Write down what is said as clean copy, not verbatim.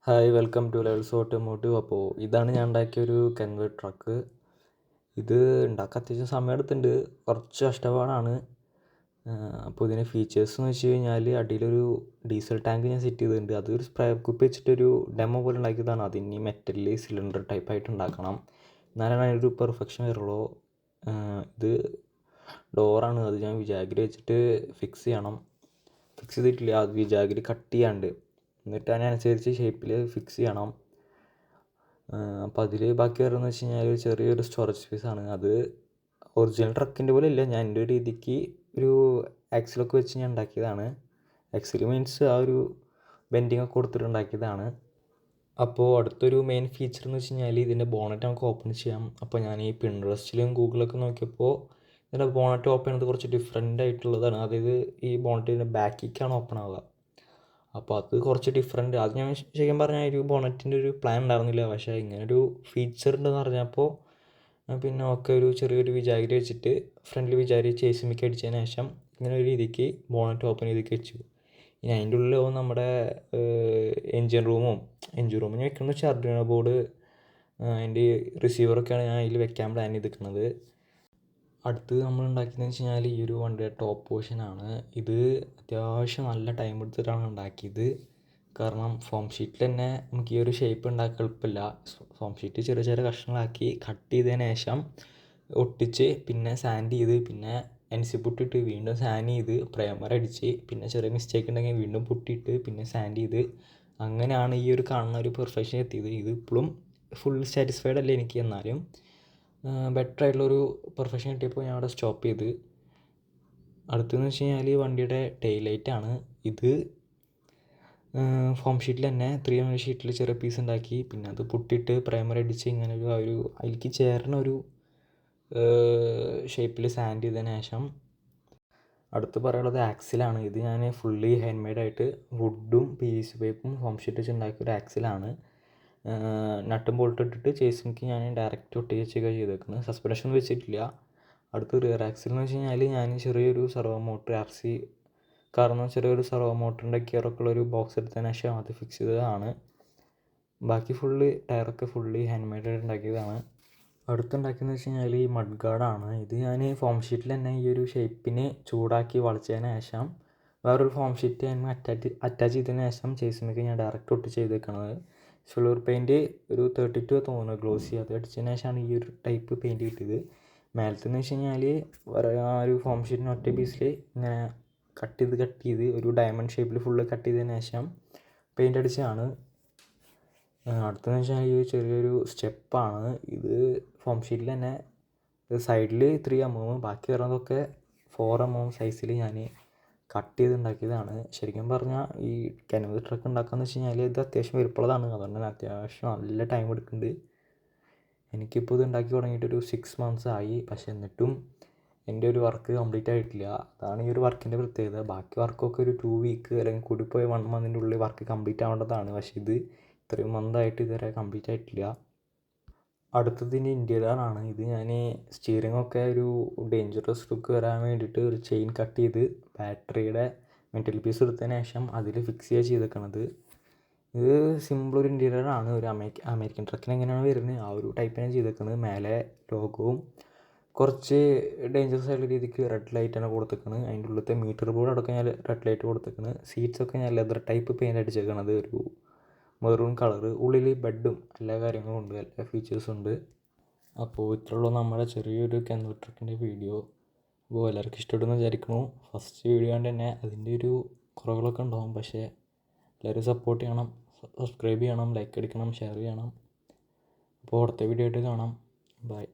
Hi welcome to levels automotive. അപ്പോൾ ഇതാണ് ഞാൻ ഉണ്ടാക്കിയൊരു കെൻവേ ട്രക്ക്. ഇത് ഉണ്ടാക്കാൻ അത്യാവശ്യം സമയം എടുത്തിട്ടുണ്ട്, കുറച്ച് കഷ്ടപ്പാടാണ്. അപ്പോൾ ഇതിൻ്റെ ഫീച്ചേഴ്സ് എന്ന് വെച്ച് കഴിഞ്ഞാൽ അടിയിലൊരു ഡീസൽ ടാങ്ക് ഞാൻ സെറ്റ് ചെയ്തിട്ടുണ്ട്. അതൊരു സ്പ്രേ കുപ്പി വെച്ചിട്ടൊരു ഡെമോ പോലെ ഉണ്ടാക്കിയതാണ്. അതിന് മെറ്റലിൽ സിലിണ്ടർ ടൈപ്പായിട്ട് ഉണ്ടാക്കണം, എന്നാലാണ് അതിനൊരു പെർഫെക്ഷൻ വരുള്ളൂ. ഇത് ഡോറാണ്, അത് ഞാൻ വിജാഗിരി വെച്ചിട്ട് ഫിക്സ് ചെയ്യണം. ഫിക്സ് ചെയ്തിട്ടില്ല, അത് വിജാഗിരി കട്ട് ചെയ്യാണ്ട്, എന്നിട്ട് അതിനനുസരിച്ച് ഷേപ്പിൽ ഫിക്സ് ചെയ്യണം. അപ്പോൾ അതിൽ ബാക്കി വരുന്നത് വെച്ച് കഴിഞ്ഞാൽ ഒരു ചെറിയൊരു സ്റ്റോറേജ് സ്പേസാണ്. അത് ഒറിജിനൽ ട്രക്കിൻ്റെ പോലെ ഇല്ല, ഞാൻ എൻ്റെ രീതിക്ക് ഒരു ആക്സിലൊക്കെ വെച്ച് ഞാൻ ഉണ്ടാക്കിയതാണ്. ആക്സിൽ മീൻസ് ആ ഒരു ബെൻഡിങ് ഒക്കെ കൊടുത്തിട്ട് ഉണ്ടാക്കിയതാണ്. അപ്പോൾ അടുത്തൊരു മെയിൻ ഫീച്ചർ എന്ന് വെച്ച് കഴിഞ്ഞാൽ ഇതിൻ്റെ ബോണറ്റ് നമുക്ക് ഓപ്പൺ ചെയ്യാം. അപ്പോൾ ഞാൻ ഈ പിൻട്രസ്റ്റിലും ഗൂഗിളൊക്കെ നോക്കിയപ്പോൾ ഇതിൻ്റെ ബോണറ്റ് ഓപ്പൺ ചെയ്യുന്നത് കുറച്ച് ഡിഫറെൻ്റ് ആയിട്ടുള്ളതാണ്. അതായത് ഈ ബോണറ്റിൻ്റെ ബാക്കിലേക്കാണ് ഓപ്പൺ ആവുക. അപ്പോൾ അത് കുറച്ച് ഡിഫറെൻറ്റ്. അത് ഞാൻ ശരിക്കും പറഞ്ഞാൽ ഒരു ബോണറ്റിൻ്റെ ഒരു പ്ലാൻ ഉണ്ടായിരുന്നില്ല, പക്ഷേ ഇങ്ങനൊരു ഫീച്ചർ ഉണ്ടെന്ന് പറഞ്ഞപ്പോൾ പിന്നെ ഒക്കെ ഒരു ചെറിയൊരു വിജാഗിരി വെച്ചിട്ട് ഫ്രണ്ടിൽ വിജാഗിരി ചേസിമിക്ക് അടിച്ചതിന് ശേഷം ഇങ്ങനെ ഒരു രീതിക്ക് ബോണറ്റ് ഓപ്പൺ ചെയ്ത് വെച്ചു. ഇനി അതിൻ്റെ ഉള്ളിലാവും നമ്മുടെ എൻജിൻ റൂമും ഞാൻ വെക്കുന്നത് വെച്ചാൽ അർഡുനോ ബോർഡ്, അതിൻ്റെ റിസീവറൊക്കെയാണ് ഞാൻ അതിൽ വെക്കാൻ പ്ലാൻ ചെയ്തിരിക്കുന്നത്. അടുത്ത് നമ്മൾ ഉണ്ടാക്കിയതെന്ന് വെച്ച് കഴിഞ്ഞാൽ ഈ ഒരു വണ്ടിയുടെ ടോപ്പ് പോർഷനാണ്. ഇത് അത്യാവശ്യം നല്ല ടൈം എടുത്തിട്ടാണ് ഉണ്ടാക്കിയത്. കാരണം ഫോം ഷീറ്റിൽ തന്നെ നമുക്ക് ഈ ഒരു ഷേപ്പ് ഉണ്ടാക്കാൻ എളുപ്പമില്ല. ഫോം ഷീറ്റ് ചെറിയ ചെറിയ കഷ്ണങ്ങളാക്കി കട്ട് ചെയ്തതിന് ശേഷം ഒട്ടിച്ച് പിന്നെ സാൻഡ് ചെയ്ത് പിന്നെ എൻസി പുട്ടിട്ട് വീണ്ടും സാൻഡ് ചെയ്ത് പ്രൈമർ അടിച്ച് പിന്നെ ചെറിയ മിസ്റ്റേക്ക് ഉണ്ടെങ്കിൽ വീണ്ടും പുട്ടിയിട്ട് പിന്നെ സാൻഡ് ചെയ്ത് അങ്ങനെയാണ് ഈ ഒരു കാണുന്ന ഒരു പെർഫെക്ഷൻ എത്തിയത്. ഇത് ഇപ്പോഴും ഫുൾ സാറ്റിസ്ഫൈഡ് അല്ല എനിക്ക്, എന്നാലും ബെറ്റർ ആയിട്ടുള്ളൊരു പെർഫെക്ഷൻ കിട്ടിയപ്പോൾ ഞാൻ അവിടെ സ്റ്റോപ്പ് ചെയ്ത്. അടുത്തെന്ന് വെച്ച് കഴിഞ്ഞാൽ വണ്ടിയുടെ ടെയിൽ ലൈറ്റാണ്. ഇത് ഫോം ഷീറ്റിൽ തന്നെ 300 ഷീറ്റിൽ ചെറിയ പീസ് ഉണ്ടാക്കി പിന്നെ അത് പുട്ടിയിട്ട് പ്രൈമർ അടിച്ച് ഇങ്ങനെ ഒരു അതിലേക്ക് ചേർന്ന ഒരു ഷേപ്പിൽ സാൻഡ് ചെയ്തതിന് ശേഷം അടുത്ത് പറയാനുള്ളത് ആക്സിലാണ്. ഇത് ഞാൻ ഫുള്ളി ഹാൻഡ് മെയ്ഡായിട്ട് വുഡും PVC പൈപ്പും ഫോം ഷീറ്റ് വെച്ച് ഉണ്ടാക്കിയ ഒരു ആക്സിലാണ്. നട്ടും ബോൾട്ട് ഇട്ടിട്ട് ചേസിമിക്ക് ഞാൻ ഡയറക്റ്റ് ഒട്ടി വെച്ചൊക്കെ ചെയ്തേക്കുന്നത്, സസ്പെൻഷൻ വെച്ചിട്ടില്ല. അടുത്ത് റിയർ ആക്സിൽ എന്ന് വെച്ച് കഴിഞ്ഞാൽ ഞാൻ ചെറിയൊരു സർവോ മോട്ടർ RC കാരണം ചെറിയൊരു സർവോ മോട്ടറിൻ്റെ ഗിയറൊക്കെ ഉള്ളൊരു ബോക്സ് എടുത്തതിന് ശേഷം അത് ഫിക്സ് ചെയ്തതാണ്. ബാക്കി ഫുള്ള് ടയറൊക്കെ ഫുള്ളി ഹാൻഡ് മെയ്ഡായിട്ട് ഉണ്ടാക്കിയതാണ്. അടുത്തുണ്ടാക്കിയെന്ന് വെച്ച് കഴിഞ്ഞാൽ ഈ മഡ് ഗാർഡാണ്. ഇത് ഞാൻ ഫോം ഷീറ്റിൽ തന്നെ ഈ ഒരു ഷേപ്പിന് ചൂടാക്കി വളച്ചതിന് ശേഷം വേറൊരു ഫോം ഷീറ്റ് ഞാൻ അറ്റാച്ച് ചെയ്തതിന് ശേഷം ചേസിമിക്ക് ഞാൻ ഡയറക്റ്റ് ഒട്ടി ചെയ്തേക്കണത്. സിൽവർ പെയിൻറ്റ് ഒരു 32 തോന്നുന്നു ഗ്ലോസി, അത് അടിച്ചതിന് ശേഷമാണ് ഈ ഒരു ടൈപ്പ് പെയിൻറ്റ് കിട്ടിയത്. മേലത്തെന്ന് വെച്ച് കഴിഞ്ഞാൽ ആ ഒരു ഫോം ഷീറ്റിന് ഒറ്റ പീസിൽ ഇങ്ങനെ കട്ട് ചെയ്ത് ഒരു ഡയമണ്ട് ഷേപ്പിൽ ഫുള്ള് കട്ട് ചെയ്തതിന് ശേഷം പെയിൻ്റ് അടിച്ചതാണ്. അടുത്തെന്ന് വെച്ചാൽ ഈ ചെറിയൊരു സ്റ്റെപ്പാണ്. ഇത് ഫോം ഷീറ്റിൽ തന്നെ സൈഡിൽ 3mm ബാക്കി വരുന്നതൊക്കെ 4mm സൈസിൽ ഞാൻ കട്ട് ചെയ്ത് ഉണ്ടാക്കിയതാണ്. ശരിക്കും പറഞ്ഞാൽ ഈ കെൻവേ ട്രക്ക് ഉണ്ടാക്കാന്ന് വെച്ച് കഴിഞ്ഞാൽ ഇത് അത്യാവശ്യം വലുപ്പമുള്ളതാണ്, അതുകൊണ്ട് തന്നെ അത്യാവശ്യം നല്ല ടൈം എടുക്കുന്നുണ്ട്. എനിക്കിപ്പോൾ ഇത് ഉണ്ടാക്കി തുടങ്ങിയിട്ടൊരു 6 months ആയി, പക്ഷെ എന്നിട്ടും എൻ്റെ ഒരു വർക്ക് കംപ്ലീറ്റ് ആയിട്ടില്ല. അതാണ് ഈ ഒരു വർക്കിൻ്റെ പ്രത്യേകത. ബാക്കി വർക്കൊക്കെ ഒരു 2 week അല്ലെങ്കിൽ കൂടിപ്പോയ 1 monthൻ്റെ ഉള്ളിൽ വർക്ക് കംപ്ലീറ്റ് ആവേണ്ടതാണ്, പക്ഷേ ഇത് ഇത്രയും മന്തായിട്ട് ഇതുവരെ കംപ്ലീറ്റ് ആയിട്ടില്ല. അടുത്തതിൻ്റെ ഇൻറ്റീരിയറാണ്. ഇത് ഞാൻ സ്റ്റിയറിംഗ് ഒക്കെ ഒരു ഡേഞ്ചറസ് ലുക്ക് വരാൻ വേണ്ടിയിട്ട് ഒരു ചെയിൻ കട്ട് ചെയ്ത് ബാറ്ററിയുടെ മെറ്റൽ പീസ് എടുത്തതിന് ശേഷം അതിൽ ഫിക്സ് ചെയ്യുക ചെയ്തേക്കണത്. ഇത് സിമ്പിൾ ഒരു ഇൻറ്റീരിയറാണ്. ഒരു അമേരിക്കൻ ട്രക്കിന് എങ്ങനെയാണ് വരുന്നത് ആ ഒരു ടൈപ്പിനാണ് ചെയ്തേക്കുന്നത്. മേലെ ലോഗോവും കുറച്ച് ഡേഞ്ചറസ് ആയിട്ടുള്ള രീതിക്ക് റെഡ് ലൈറ്റാണ് കൊടുത്തേക്കുന്നത്. അതിൻ്റെ ഉള്ളിലത്തെ മീറ്റർ ബോർഡ് അടക്കം ഞാൻ റെഡ് ലൈറ്റ് കൊടുത്തേക്കുന്നത്. സീറ്റ്സൊക്കെ ഞാൻ ലെതർ ടൈപ്പ് പെയിൻ്റ് അടിച്ചേക്കണത്, ഒരു മെറൂൺ കളറ്. ഉള്ളിൽ ബെഡും എല്ലാ കാര്യങ്ങളും ഉണ്ട്, എല്ലാ ഫീച്ചേഴ്സും ഉണ്ട്. അപ്പോൾ ഇത്രയുള്ളൂ നമ്മുടെ ചെറിയൊരു കെൻവേ ട്രക്കിൻ്റെ വീഡിയോ. അപ്പോൾ എല്ലാവർക്കും ഇഷ്ടപ്പെടുമെന്ന് വിചാരിക്കുന്നു. ഫസ്റ്റ് വീഡിയോ കൊണ്ട് തന്നെ അതിൻ്റെ ഒരു കുറവുകളൊക്കെ ഉണ്ടാകും, പക്ഷേ എല്ലാവരും സപ്പോർട്ട് ചെയ്യണം, സബ്സ്ക്രൈബ് ചെയ്യണം, ലൈക്ക് അടിക്കണം, ഷെയർ ചെയ്യണം. അപ്പോൾ അടുത്ത വീഡിയോ ആയിട്ട് കാണാം. ബൈ.